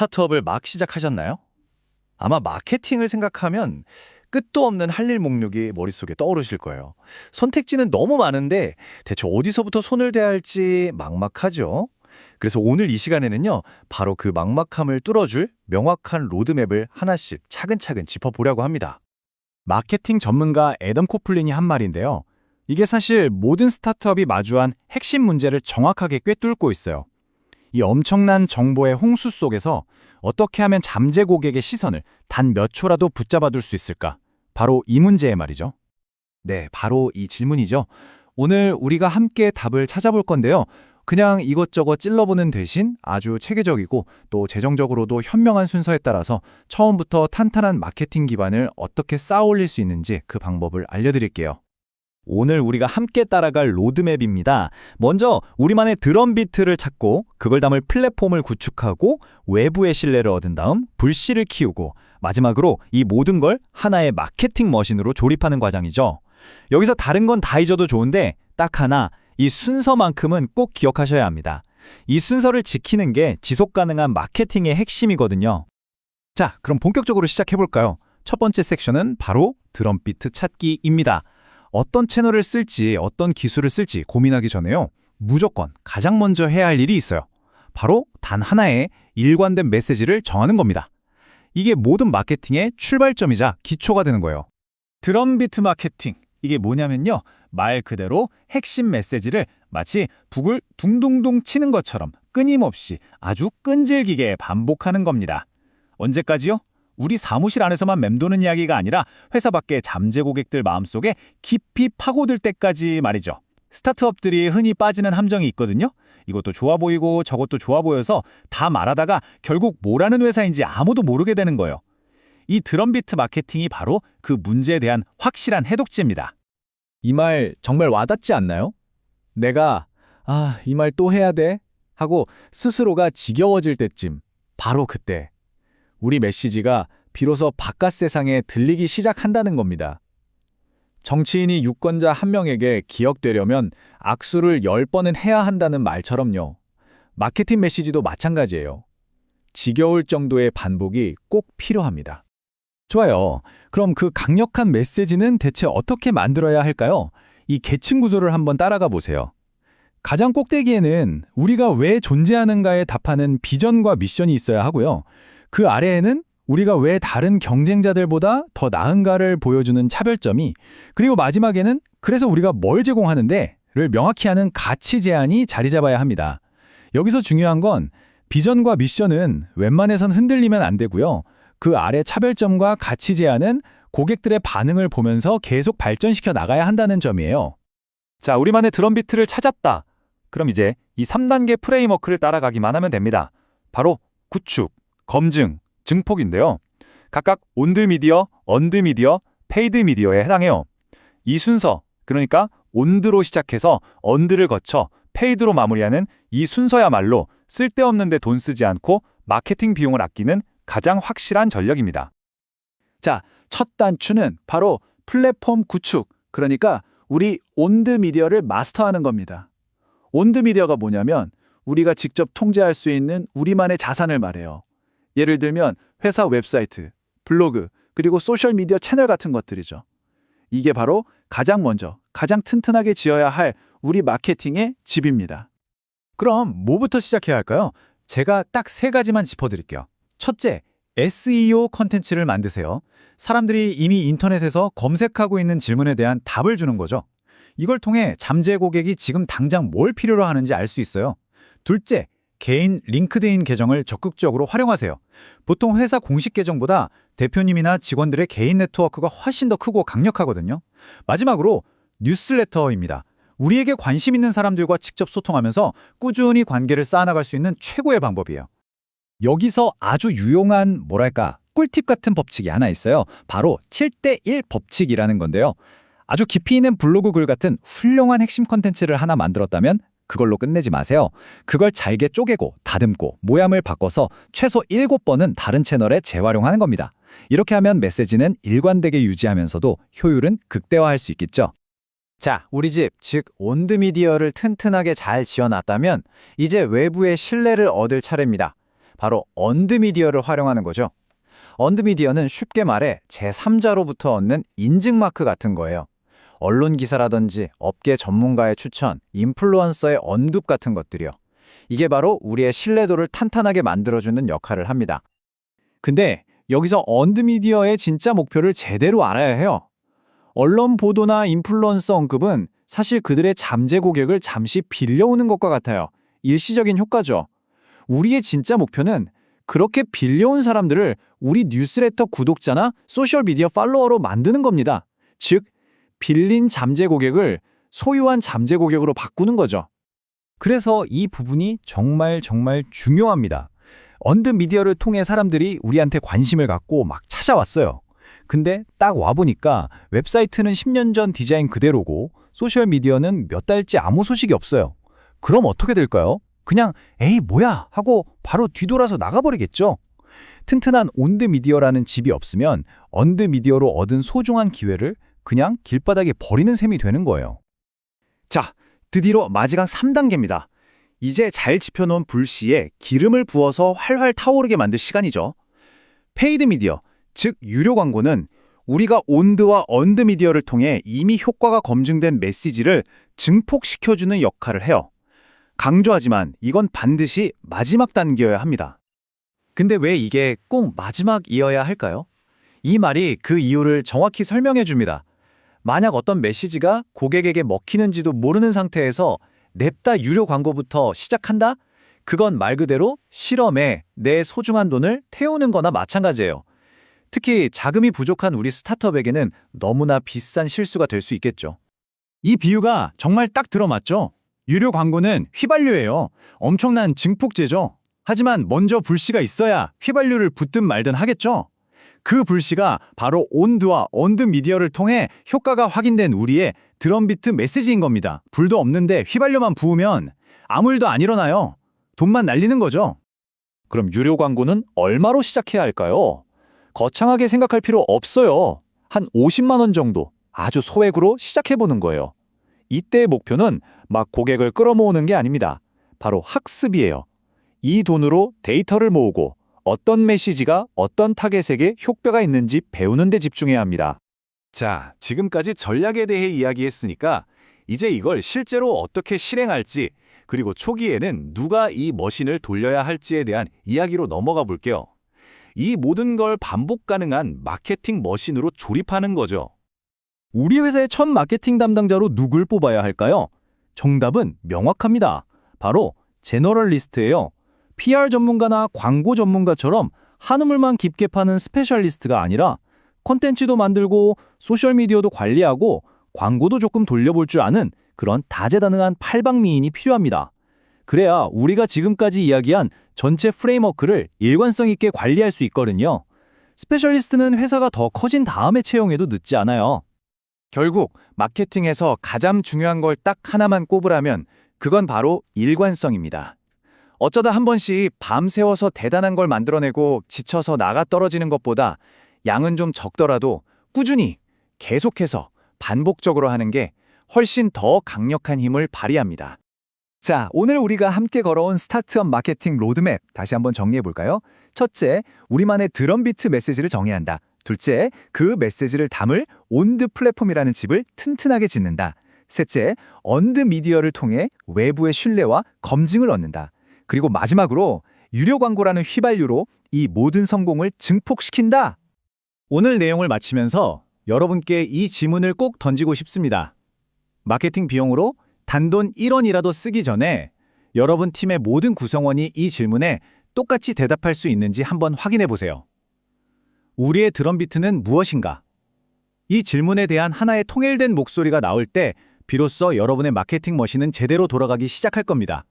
스타트업을 막 시작하셨나요? 아마 마케팅을 생각하면 끝도 없는 할 일 목록이 머릿속에 떠오르실 거예요. 선택지는 너무 많은데 대체 어디서부터 손을 대야 할지 막막하죠? 그래서 오늘 이 시간에는요, 바로 그 막막함을 뚫어줄 명확한 로드맵을 하나씩 차근차근 짚어보려고 합니다. 마케팅 전문가 애덤 코플린이 한 말인데요. 이게 사실 모든 스타트업이 마주한 핵심 문제를 정확하게 꿰뚫고 있어요. 이 엄청난 정보의 홍수 속에서 어떻게 하면 잠재 고객의 시선을 단 몇 초라도 붙잡아둘 수 있을까? 바로 이 문제의 말이죠. 네, 바로 이 질문이죠. 오늘 우리가 함께 답을 찾아볼 건데요. 그냥 이것저것 찔러보는 대신 아주 체계적이고 또 재정적으로도 현명한 순서에 따라서 처음부터 탄탄한 마케팅 기반을 어떻게 쌓아 올릴 수 있는지 그 방법을 알려드릴게요. 오늘 우리가 함께 따라갈 로드맵입니다. 먼저 우리만의 드럼비트를 찾고 그걸 담을 플랫폼을 구축하고 외부의 신뢰를 얻은 다음 불씨를 키우고 마지막으로 이 모든 걸 하나의 마케팅 머신으로 조립하는 과정이죠. 여기서 다른 건 다 잊어도 좋은데 딱 하나, 이 순서만큼은 꼭 기억하셔야 합니다. 이 순서를 지키는 게 지속 가능한 마케팅의 핵심이거든요. 자, 그럼 본격적으로 시작해볼까요? 첫 번째 섹션은 바로 드럼비트 찾기입니다. 어떤 채널을 쓸지, 어떤 기술을 쓸지 고민하기 전에요. 무조건 가장 먼저 해야 할 일이 있어요. 바로 단 하나의 일관된 메시지를 정하는 겁니다. 이게 모든 마케팅의 출발점이자 기초가 되는 거예요. 드럼비트 마케팅. 이게 뭐냐면요. 말 그대로 핵심 메시지를 마치 북을 둥둥둥 치는 것처럼 끊임없이 아주 끈질기게 반복하는 겁니다. 언제까지요? 우리 사무실 안에서만 맴도는 이야기가 아니라 회사 밖의 잠재 고객들 마음속에 깊이 파고들 때까지 말이죠. 스타트업들이 흔히 빠지는 함정이 있거든요. 이것도 좋아 보이고 저것도 좋아 보여서 다 말하다가 결국 뭐라는 회사인지 아무도 모르게 되는 거예요. 이 드럼비트 마케팅이 바로 그 문제에 대한 확실한 해독제입니다. 이 말 정말 와닿지 않나요? 내가 이 말 또 해야 돼? 하고 스스로가 지겨워질 때쯤, 바로 그때 우리 메시지가 비로소 바깥 세상에 들리기 시작한다는 겁니다. 정치인이 유권자 한 명에게 기억되려면 악수를 10번은 해야 한다는 말처럼요. 마케팅 메시지도 마찬가지예요. 지겨울 정도의 반복이 꼭 필요합니다. 좋아요. 그럼 그 강력한 메시지는 대체 어떻게 만들어야 할까요? 이 계층 구조를 한번 따라가 보세요. 가장 꼭대기에는 우리가 왜 존재하는가에 답하는 비전과 미션이 있어야 하고요. 그 아래에는 우리가 왜 다른 경쟁자들보다 더 나은가를 보여주는 차별점이, 그리고 마지막에는 그래서 우리가 뭘 제공하는데를 명확히 하는 가치 제안이 자리 잡아야 합니다. 여기서 중요한 건 비전과 미션은 웬만해선 흔들리면 안 되고요. 그 아래 차별점과 가치 제안은 고객들의 반응을 보면서 계속 발전시켜 나가야 한다는 점이에요. 자, 우리만의 드럼비트를 찾았다. 그럼 이제 이 3단계 프레임워크를 따라가기만 하면 됩니다. 바로 구축, 검증, 증폭인데요. 각각 온드 미디어, 언드 미디어, 페이드 미디어에 해당해요. 이 순서, 그러니까 온드로 시작해서 언드를 거쳐 페이드로 마무리하는 이 순서야말로 쓸데없는 데 돈 쓰지 않고 마케팅 비용을 아끼는 가장 확실한 전략입니다. 자, 첫 단추는 바로 플랫폼 구축, 그러니까 우리 온드 미디어를 마스터하는 겁니다. 온드 미디어가 뭐냐면 우리가 직접 통제할 수 있는 우리만의 자산을 말해요. 예를 들면 회사 웹사이트, 블로그, 그리고 소셜미디어 채널 같은 것들이죠. 이게 바로 가장 먼저, 가장 튼튼하게 지어야 할 우리 마케팅의 집입니다. 그럼 뭐부터 시작해야 할까요? 제가 딱 3가지만 짚어드릴게요. 첫째, SEO 컨텐츠를 만드세요. 사람들이 이미 인터넷에서 검색하고 있는 질문에 대한 답을 주는 거죠. 이걸 통해 잠재 고객이 지금 당장 뭘 필요로 하는지 알 수 있어요. 둘째, 개인 링크드인 계정을 적극적으로 활용하세요. 보통 회사 공식 계정보다 대표님이나 직원들의 개인 네트워크가 훨씬 더 크고 강력하거든요. 마지막으로 뉴스레터입니다. 우리에게 관심 있는 사람들과 직접 소통하면서 꾸준히 관계를 쌓아나갈 수 있는 최고의 방법이에요. 여기서 아주 유용한 꿀팁 같은 법칙이 하나 있어요. 바로 7대1 법칙이라는 건데요. 아주 깊이 있는 블로그 글 같은 훌륭한 핵심 콘텐츠를 하나 만들었다면 그걸로 끝내지 마세요. 그걸 잘게 쪼개고 다듬고 모양을 바꿔서 최소 7번은 다른 채널에 재활용하는 겁니다. 이렇게 하면 메시지는 일관되게 유지하면서도 효율은 극대화할 수 있겠죠. 자, 우리 집, 즉 온드 미디어를 튼튼하게 잘 지어놨다면 이제 외부의 신뢰를 얻을 차례입니다. 바로 언드미디어를 활용하는 거죠. 언드미디어는 쉽게 말해 제3자로부터 얻는 인증마크 같은 거예요. 언론 기사라든지 업계 전문가의 추천, 인플루언서의 언급 같은 것들이요. 이게 바로 우리의 신뢰도를 탄탄하게 만들어주는 역할을 합니다. 근데 여기서 언드미디어의 진짜 목표를 제대로 알아야 해요. 언론 보도나 인플루언서 언급은 사실 그들의 잠재 고객을 잠시 빌려오는 것과 같아요. 일시적인 효과죠. 우리의 진짜 목표는 그렇게 빌려온 사람들을 우리 뉴스레터 구독자나 소셜미디어 팔로워로 만드는 겁니다. 즉, 빌린 잠재 고객을 소유한 잠재 고객으로 바꾸는 거죠. 그래서 이 부분이 정말 중요합니다. 언드미디어를 통해 사람들이 우리한테 관심을 갖고 막 찾아왔어요. 근데 딱 와보니까 웹사이트는 10년 전 디자인 그대로고 소셜미디어는 몇 달째 아무 소식이 없어요. 그럼 어떻게 될까요? 그냥 에이 뭐야 하고 바로 뒤돌아서 나가버리겠죠. 튼튼한 온드미디어라는 집이 없으면 언드미디어로 얻은 소중한 기회를 그냥 길바닥에 버리는 셈이 되는 거예요. 자, 드디어 마지막 3단계입니다. 이제 잘 지펴놓은 불씨에 기름을 부어서 활활 타오르게 만들 시간이죠. 페이드 미디어, 즉 유료 광고는 우리가 온드와 언드미디어를 통해 이미 효과가 검증된 메시지를 증폭시켜주는 역할을 해요. 강조하지만 이건 반드시 마지막 단계여야 합니다. 근데 왜 이게 꼭 마지막이어야 할까요? 이 말이 그 이유를 정확히 설명해 줍니다. 만약 어떤 메시지가 고객에게 먹히는지도 모르는 상태에서 냅다 유료 광고부터 시작한다? 그건 말 그대로 실험에 내 소중한 돈을 태우는 거나 마찬가지예요. 특히 자금이 부족한 우리 스타트업에게는 너무나 비싼 실수가 될 수 있겠죠. 이 비유가 정말 딱 들어맞죠? 유료 광고는 휘발유예요. 엄청난 증폭제죠. 하지만 먼저 불씨가 있어야 휘발유를 붓든 말든 하겠죠? 그 불씨가 바로 온드와 언드미디어를 통해 효과가 확인된 우리의 드럼비트 메시지인 겁니다. 불도 없는데 휘발유만 부으면 아무 일도 안 일어나요. 돈만 날리는 거죠. 그럼 유료 광고는 얼마로 시작해야 할까요? 거창하게 생각할 필요 없어요. 한 50만 원 정도 아주 소액으로 시작해보는 거예요. 이때의 목표는 막 고객을 끌어모으는 게 아닙니다. 바로 학습이에요. 이 돈으로 데이터를 모으고 어떤 메시지가 어떤 타겟에게 효과가 있는지 배우는 데 집중해야 합니다. 자, 지금까지 전략에 대해 이야기했으니까 이제 이걸 실제로 어떻게 실행할지, 그리고 초기에는 누가 이 머신을 돌려야 할지에 대한 이야기로 넘어가 볼게요. 이 모든 걸 반복 가능한 마케팅 머신으로 조립하는 거죠. 우리 회사의 첫 마케팅 담당자로 누굴 뽑아야 할까요? 정답은 명확합니다. 바로 제너럴리스트예요. PR 전문가나 광고 전문가처럼 한우물만 깊게 파는 스페셜리스트가 아니라 콘텐츠도 만들고 소셜미디어도 관리하고 광고도 조금 돌려볼 줄 아는 그런 다재다능한 팔방미인이 필요합니다. 그래야 우리가 지금까지 이야기한 전체 프레임워크를 일관성 있게 관리할 수 있거든요. 스페셜리스트는 회사가 더 커진 다음에 채용해도 늦지 않아요. 결국 마케팅에서 가장 중요한 걸 딱 하나만 꼽으라면 그건 바로 일관성입니다. 어쩌다 한 번씩 밤새워서 대단한 걸 만들어내고 지쳐서 나가 떨어지는 것보다 양은 좀 적더라도 꾸준히 계속해서 반복적으로 하는 게 훨씬 더 강력한 힘을 발휘합니다. 자, 오늘 우리가 함께 걸어온 스타트업 마케팅 로드맵 다시 한번 정리해 볼까요? 첫째, 우리만의 드럼비트 메시지를 정해야 한다. 둘째, 그 메시지를 담을 온드 플랫폼이라는 집을 튼튼하게 짓는다. 셋째, 언드 미디어를 통해 외부의 신뢰와 검증을 얻는다. 그리고 마지막으로 유료 광고라는 휘발유로 이 모든 성공을 증폭시킨다. 오늘 내용을 마치면서 여러분께 이 질문을 꼭 던지고 싶습니다. 마케팅 비용으로 단돈 1원이라도 쓰기 전에 여러분 팀의 모든 구성원이 이 질문에 똑같이 대답할 수 있는지 한번 확인해 보세요. 우리의 드럼비트는 무엇인가? 이 질문에 대한 하나의 통일된 목소리가 나올 때 비로소 여러분의 마케팅 머신은 제대로 돌아가기 시작할 겁니다.